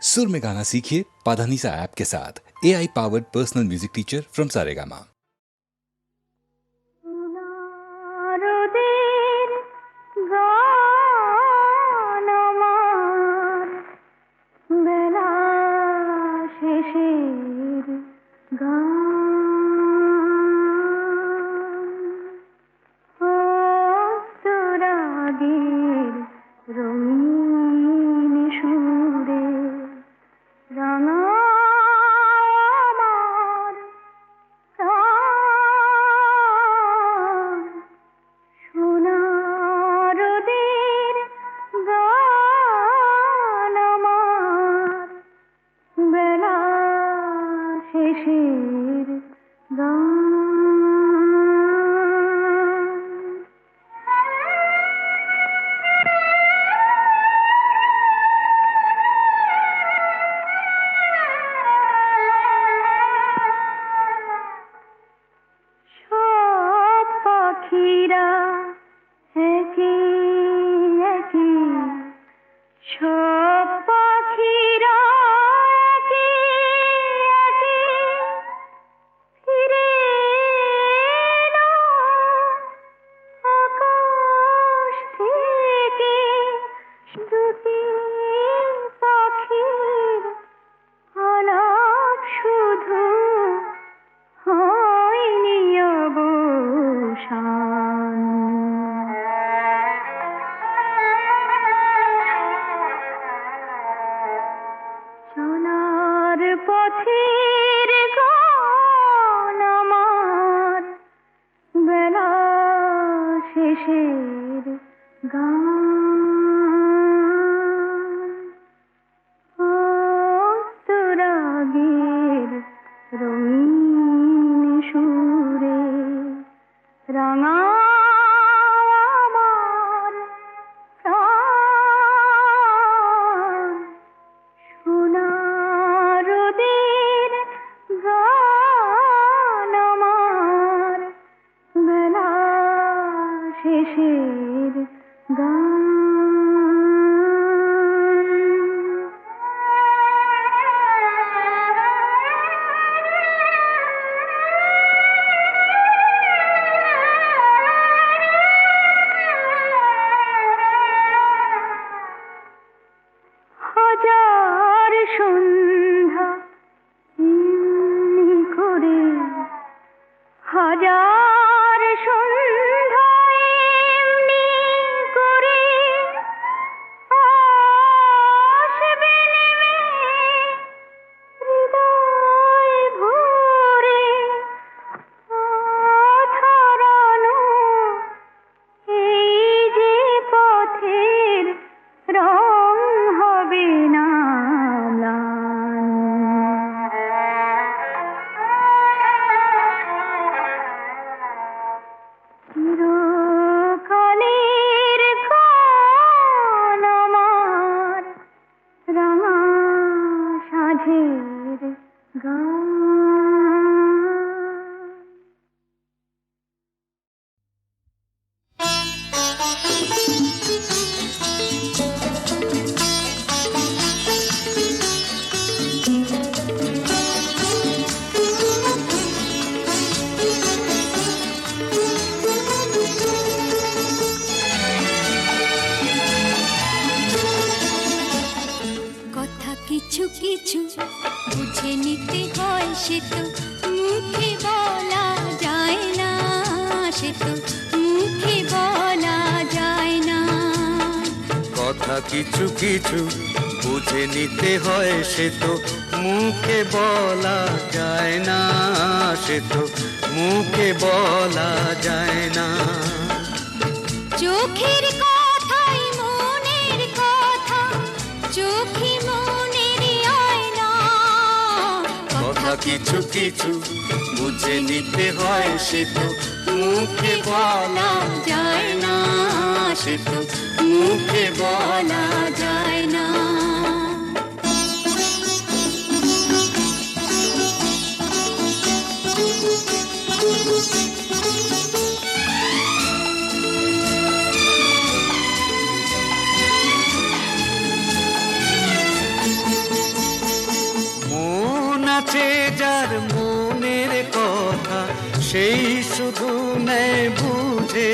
सुर में गाना सीखिए पाधानीसा ऐप के साथ। AI powered personal music teacher from Saregama. কিছু কিছু বুঝে নিতে হয়, সে তো মুখে বলা যায় না, সে তো মুখে বলা যায় না। চোখের কথাই মনের কথা, চোখে মনের আয়না। কথা কিছু কিছু বুঝে নিতে হয়, সে তো মুখে বলা যায় না, সে তো মুখে বলা যায় না। আছে যার মনের কথা সেই শুধু নেয় বুঝে।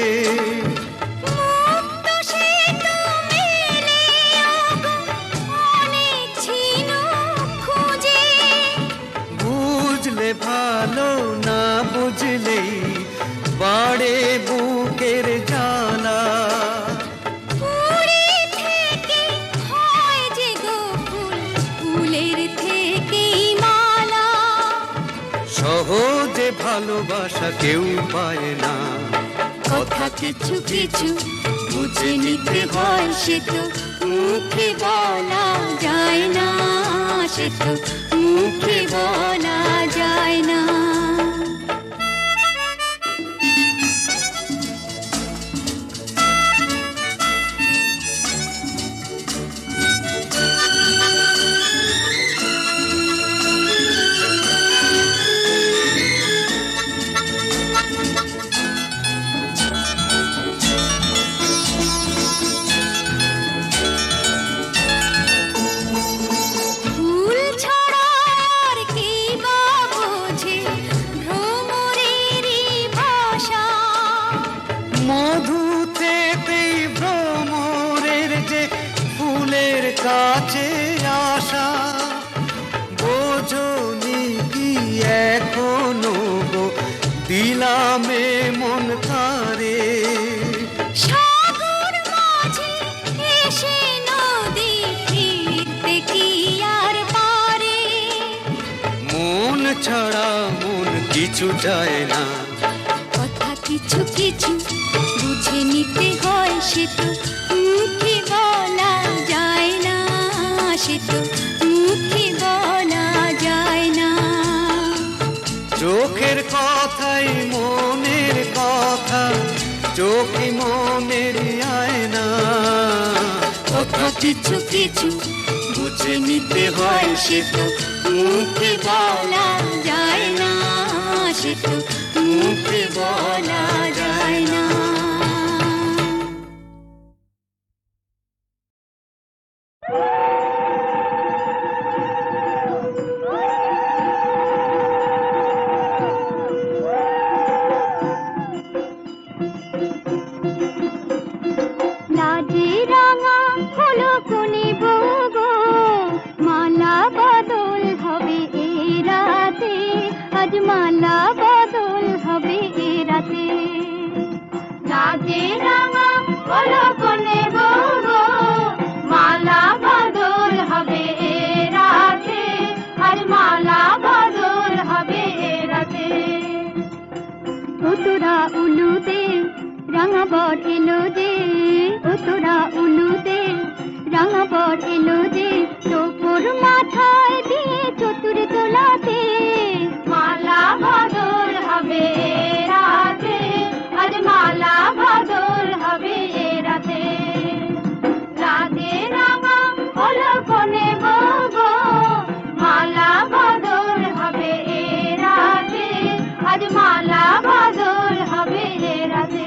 মুক্ত সে তো মেলে ওগো অনেক ঝিনুক খুঁজে। বুঝলে ভালো, না বুঝলেই বাড়ে বুকের জ্বালা। ফুলের থেকে হয় যে গো ফুল, ফুলের থেকেই মালা। সহজে ভালোবাসা কেউ পায় না, কথা কিছু কিছু বুঝে নিতে হয়, সে তো মুখে বলা যায় না, সে তো মুখে বলা যায় না। ফুল ছাড়া আর কি বা বোঝে ভ্রমরেরই ভাষা। মধুতেই ভ্রমরের যে ফুলের কাছে আসা। বোঝনি কি এখনো গো দিলামে মন কারে। সাগর মাঝে এসে নদী ফিরতে কি আর পারে। মন ছাড়া মন কিছু চায় না, কথা কিছু কিছু বুঝে নিতে হয়, সে তো মুখে বলা যায় না, সে তো মুখে বলা যায় না। চোখের কথাই মনের কথা, চোখে মনের আয়না। কথা কিছু কিছু বুঝে নিতে হয়, সে তো মুখে বলা যায় না, সে তো মুখে বলা যায় না। লাজে রাঙা হলো কোনে বউ গো, মালা বদল হবে এ রাতে, আজ মালা বদল হবে এ রাতে। লাজে রাঙা হলো কোনে বউ গো, মালা বদল হবে এ রাতে, আজ মালা বদল হবে এ রাতে। তোরা উলুতে রাঙা বর এলো যে, তোরা উলুতে রাঙা বর এলো যে, তোর মাথায় দিয়ে চতুর তোলাতে, মালা বদল হবে রাতে, আজ মালা বদল হবে রাতে। রাতে রাঙা হলো কোনে বউ গো, মালা বদল হবে রাতে, আজ মালা বদল হবে রাতে।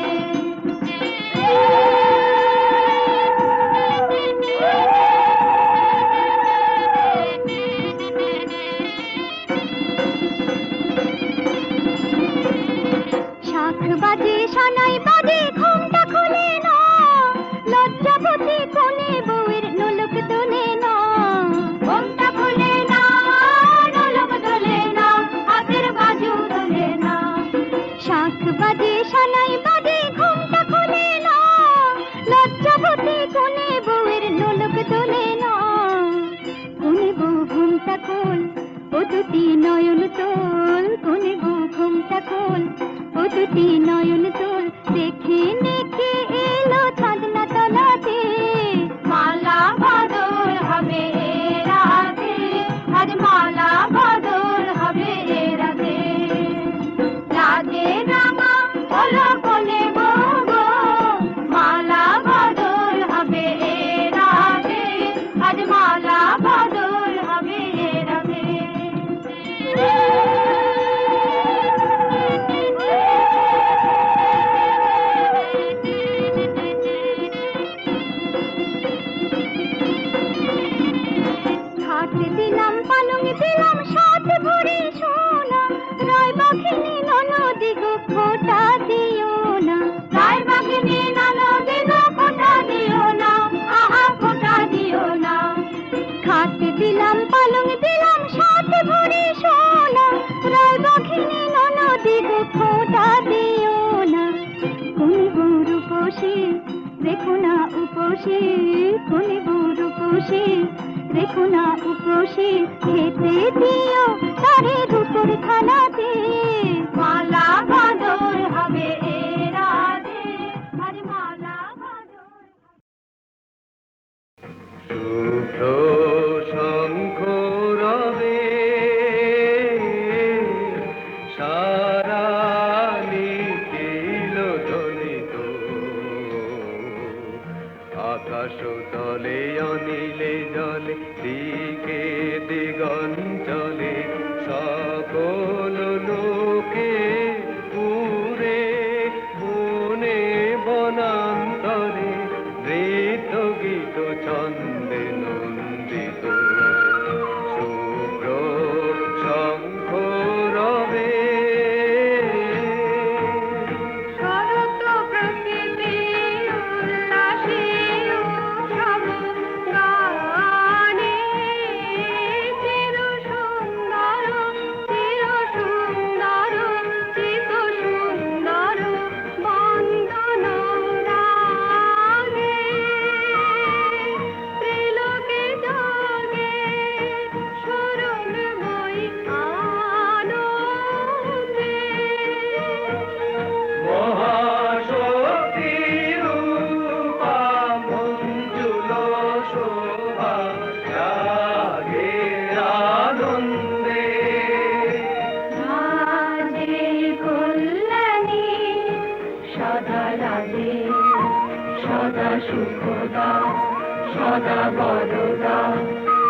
শাখ বাজে সানাই বাজে ঘুমটা খুলে না, লজ্জাবতী কোনে বউয়ের নোলক তোলে না। ঘুমটা খুলে না, নোলক তোলে না, হাতের বাজু তোলে না। শাখ বাজে সানাই বাজে ঘুমটা খুলে না, লজ্জাবতী কোনে বউয়ের নোলক তোলে না। কোনে বউ ঘুমটা খোল, ও দুটি নয়ন তোল, কোনে বউ ঘুমটা খোল, ও দুটি নয়ন তোল। দেখে নেকে এলো চাঁদনা তলাতে, মালা বদল হবে রাতে, আজ মালা বদল হবে রাতে। লাজে রাঙা হলো কোনে বউ গো, মালা বদল হবে রাতে, আজ মালা বদল হবে রাতে। খাট দিলাম পালং দিলাম সাত ভরে সোনা, রায় বাঘিনী ননদি গো খোটা দিও না, রায় বাঘিনী ননদি গো খোটা দিও না, আহা খোটা দিও না। খাট দিলাম পালং দিলাম সাত ভরে সোনা, রায় বাঘিনী ননদি গো খোটা দিও না। কোন বউ রূপসী রেখো না উপসী, কোন বউ রূপসী রেখো না উপসী, খেতে দিও তারে রূপর থালাতে, মালা বদল হবে এ রাতে, আরে মালা বদল। শুভ্র শঙ্খ রবে সারা নিখিল ধ্বনিত, আকাশ তলে অনিলে জলে দিকে দিগঞ্চলে সকল লোকে পুরে বনে বনান্তরে নৃত্য গীত ছন্দে নন্দিত। শুভ্র শঙ্খ রবে শরৎ প্রকৃতি উল্লাসে উৎসব গানে, চির সুন্দর চিত সুন্দর বন্দন রাগে, ত্রিলোকে জাগে শরণময়ী আনন্দে। মহাশক্তি রূপা মঞ্জুল শোভা জাগে আনন্দে। রাজে কল্যাণী সদা রাজে, সদা সুখদা, সদা বরদা,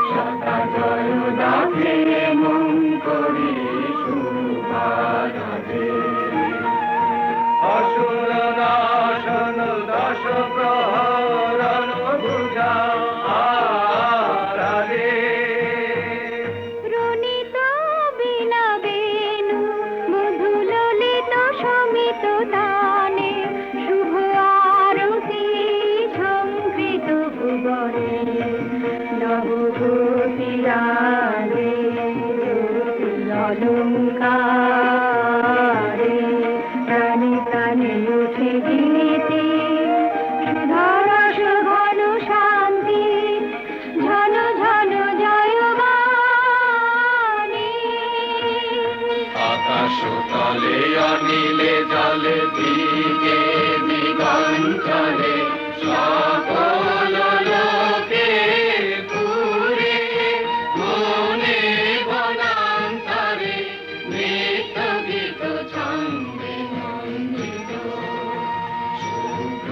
সদা জয়দা, হে মঙ্করী শুভা রাজে। অসুর নাশন দশ প্রহরণ ভুজা আরাধে। রণিত বীণা বেণু মধু ললিত সমিত তানে, শুভ আরতি সংকৃত ভুবনে, নবভূতি রাগে অলঙ্কারে, প্রাণে প্রাণে উঠে গীতি সুধারস ঘন শান্তি, ঝন ঝন জয়বাণী। আকাশ তলে অনিলে জলে দিকে দিগঞ্চলে সকল লোকে পুরে মনে বনান্তরে নৃত্য গীত ছন্দে নন্দিত। শুভ্র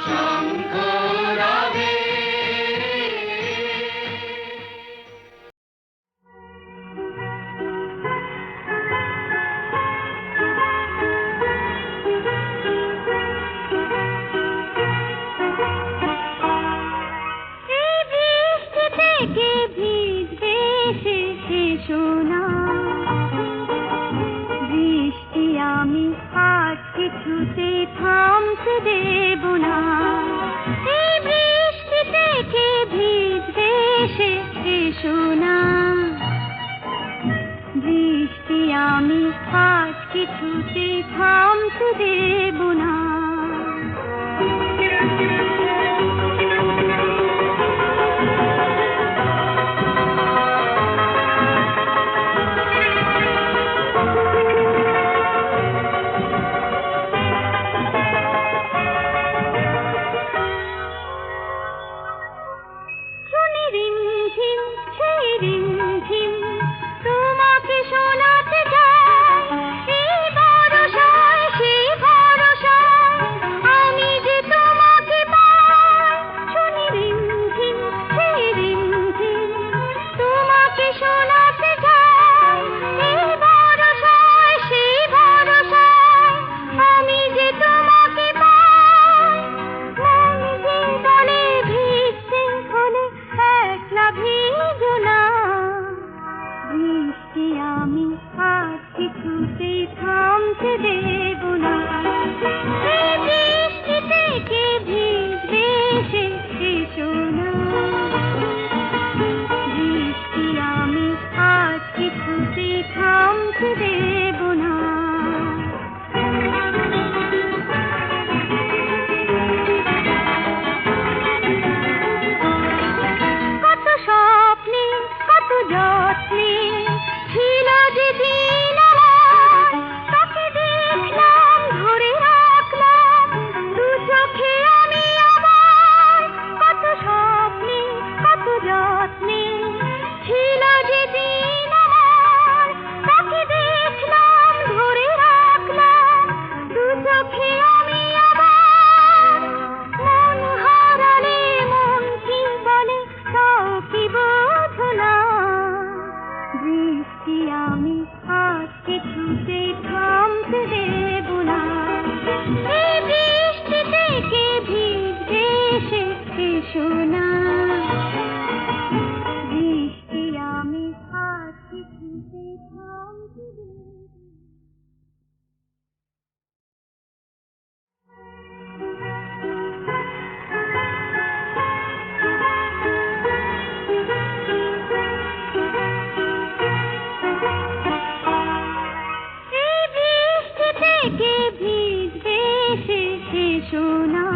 শঙ্খ রবে এই বৃষ্টি থেকে ভিজে এসেছে সোনা, বৃষ্টি আমি আজ কিছুতে থামতে দেব না। এই বৃষ্টি থেকে ভিজে এসেছে সোনা, বৃষ্টি আমি আজ কিছুতে থামতে দেব না। শুনি রিমঝিম সেই রিমঝিম তোমাকে শোনাতে চাই, এই ভরসায় সেই ভরসায় বৃষ্টি আমি আজ কিছুতে থামতে দেব না, এই বৃষ্টি থেকে ভিজবে এসে এসো না, বৃষ্টি আমি আজ কিছুতে থামতে দেব না। এই বৃষ্টি থেকে ভিজবে এসে এসো না,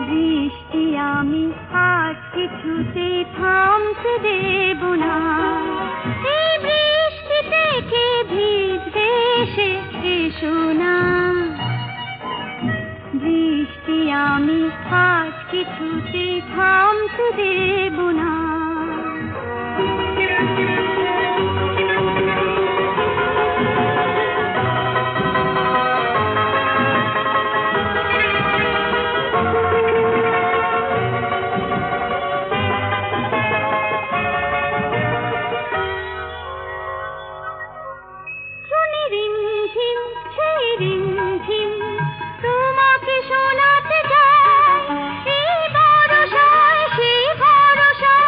বৃষ্টি আমি আজ কিছুতে থামতে দেব না, এই বৃষ্টি থেকে ভিজবে এসে এসো না, বৃষ্টি আমি আজ কিছুতে থামতে দেব না। শুনি রিমঝিম সেই রিমঝিম তোমাকে শোনাতে চাই, এই ভরসায় সেই ভরসায়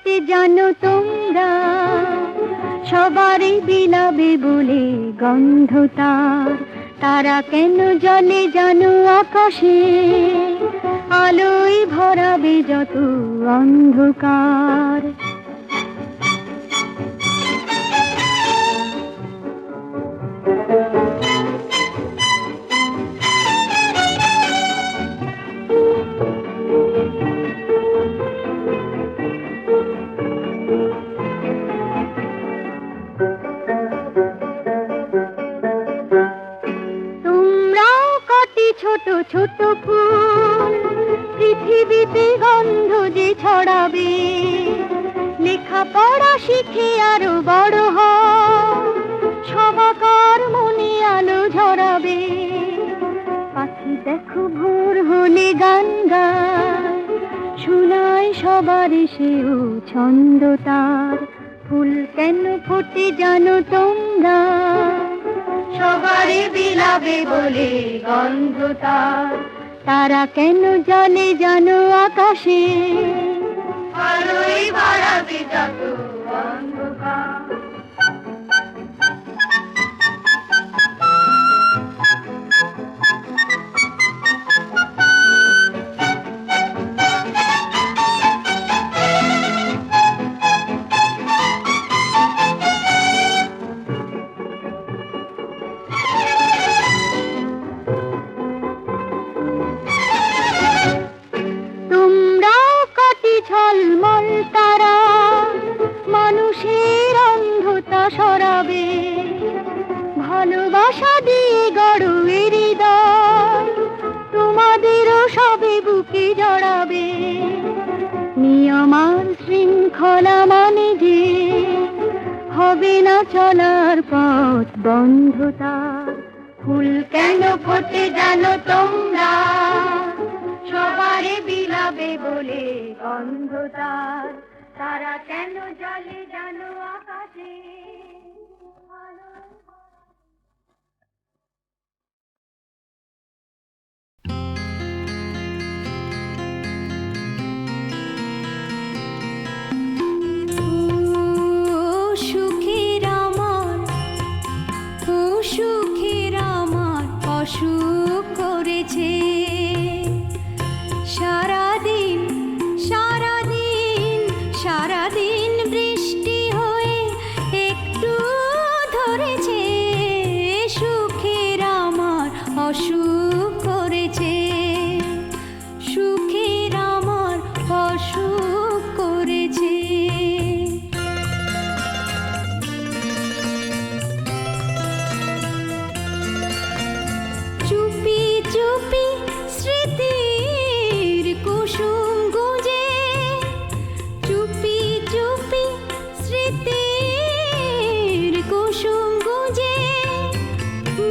ফোটে জানো তোমরা, সবারই বিলাবে বলে গন্ধ তার। তারা কেন জলে জানো আকাশে, আলোয় ভরাবে যত অন্ধকার। ছোট ছোট ফুল পৃথিবীতে গন্ধ যে ছড়াবে, লেখাপড়া শিখে আরো বড় হও, সবাকার মনে আলো ঝরাবে। পাখি দেখো ভোর হলে গান গায়, শোনায় সবার সেও ছন্দ তার। ফুল কেন ফোটে জানো তোমরা, সবারই বিলাবে বলে গন্ধ তার। তারা কেন জলে জানো আকাশে, আলোয় ভরাবে যত অন্ধকার। ঝলমল তারা মানুষের অন্ধতা সরাবে, ভালোবাসা দিয়ে গড়ো হৃদয়, তোমাদেরও সবে বুকে জড়াবে। নিয়ম আর শৃঙ্খলা মানে যে হবে না চলার পথ বন্ধ তার। ফুল কেন ফোটে জানো তোমরা, সবারে বিলাবে বলে গন্ধ তার। তারা কেন জলে জানো আকাশে। সুখের আমার, ও সুখের আমার অসুখ করেছে। সারাদিন সারাদিন সারাদিন বৃষ্টি হয়ে একটু ধরেছে, সুখের আমার অসুখ করেছে। সুখের আমার অসুখ করেছে। চুপি চুপি স্মৃতির কুসুম গুজে, চুপি চুপি স্মৃতির কুসুম গুজে,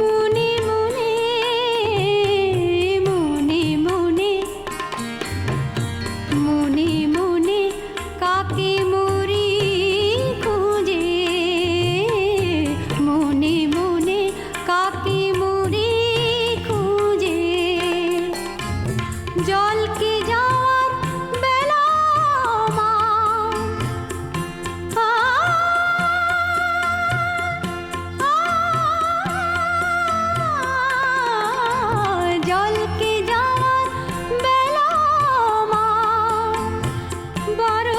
মনে মনে মনে মনে মনে মনে কাকে মরি খুঁজে, মনে মনে কাকে মরি খুঁজে। জলকে যাওয়ার বেলা আমার, জলকে যাওয়ার বেলা আমার, বড়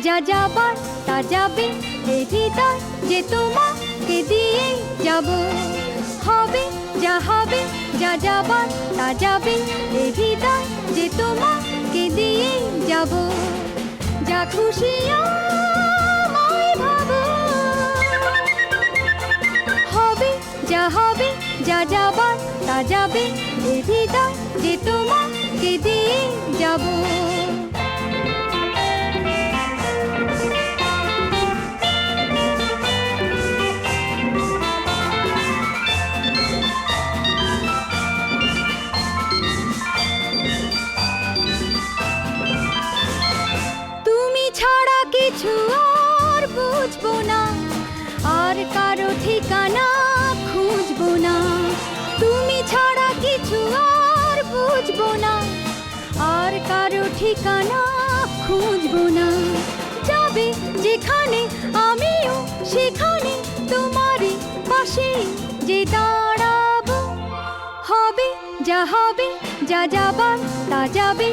যা যাবার তা যাবে, এই হৃদয় যে তোমাকে দিয়ে যাব। হবে যা হবে, যা যাবার তা যাবে, এই হৃদয় যে তোমাকে দিয়ে যাব। যা খুশি আমায় ভাবো, হবে যা হবে, যা যাবার তা যাবে, এই হৃদয় যে তোমাকে দিয়ে যাব। ছাড়া কিছু আর বুঝবো না, আর কারো ঠিকানা খুঁজবো না। তুমি ছাড়া কিছু আর বুঝবো না, আর কারো ঠিকানা খুঁজবো না। যাবে যেখানে আমিও সেখানে তোমারই পাশে যে দাঁড়াবো। হবে যা হবে, যা যাবার তা যাবে,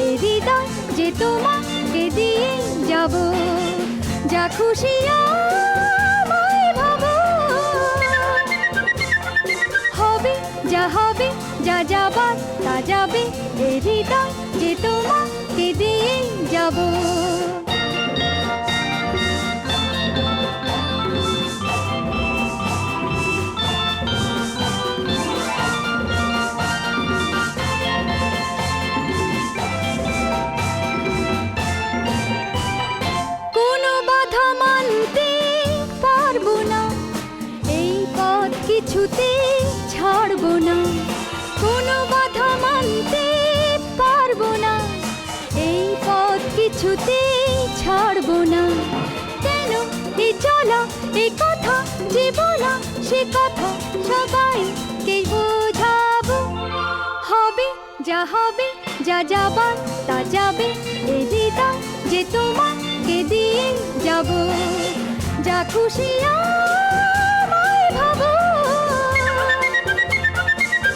এ হৃদয় যে তোমাকে দিয়ে যাব। যা খুশি আমায় ভাবো, হবে যা হবে, যা যাবার তা যাবে, এ হৃদয় যে তোমাকে দিয়ে যাব। কিছুতে ছাড়বো না, কোনো বাধা মানতে পারবো না, এই পথ কিছুতে ছাড়বো না। কেন এই চলা, এই কথা যে বলা, সে কথা সবাইকে বোঝাবো। হবে যা হবে, যা যাবার তা যাবে, এই হৃদয় যে তোমাকে দিয়ে যাব। যা খুশি আমায় ভাবো,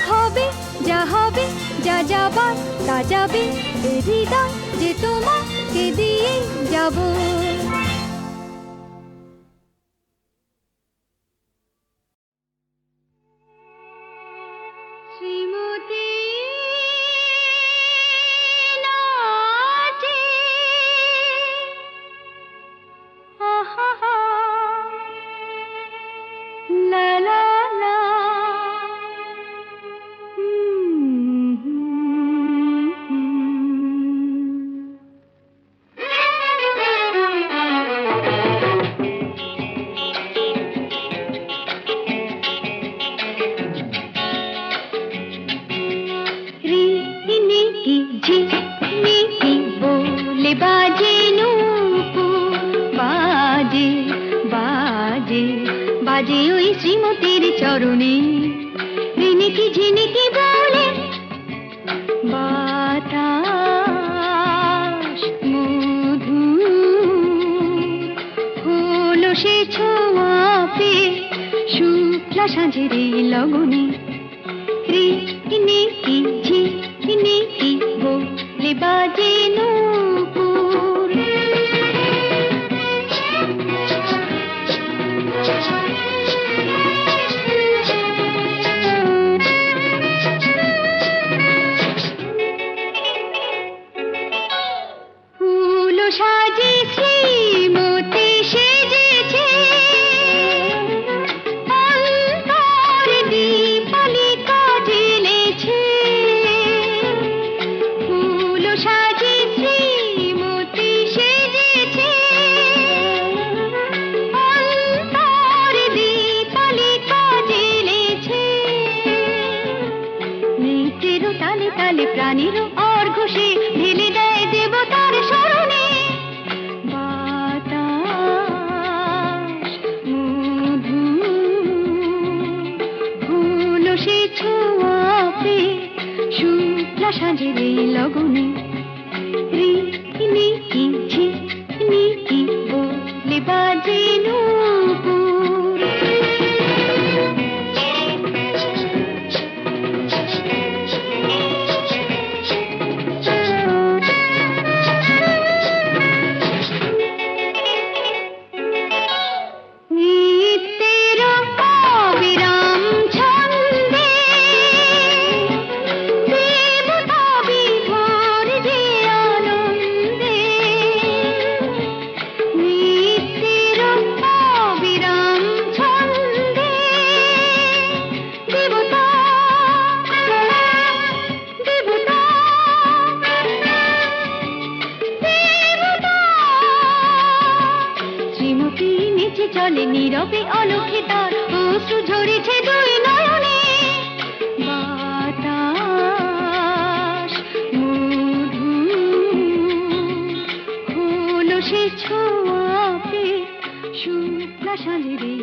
হবে যা হবে, যা যাবার তা যাবে, এই হৃদয় যে তোমাকে দিয়ে যাব। শ্রীমতী নাচে, আহা হা, লা লা লা। বাজে ওই শ্রীমতীর চরণে, ঝিনিকি ঝিনিকি বলে বাতাস মধু, হলো সে ছোঁয়াতে শুক্লা সাঁঝের লগনে। ঝিনিকি ঝিনিকি বলে বাজে নূপুর। সাজে শ্রীমতী সেজেছে, অন্তরে দীপালিকা জ্বেলেছে। ফুল সাজে শ্রী জলে নীরবে অলক্ষে তার অশ্রু ঝরেছে দুই নয়নে বাতাস মধু হলো সে ছোঁয়াতে শুকনা সাজে রে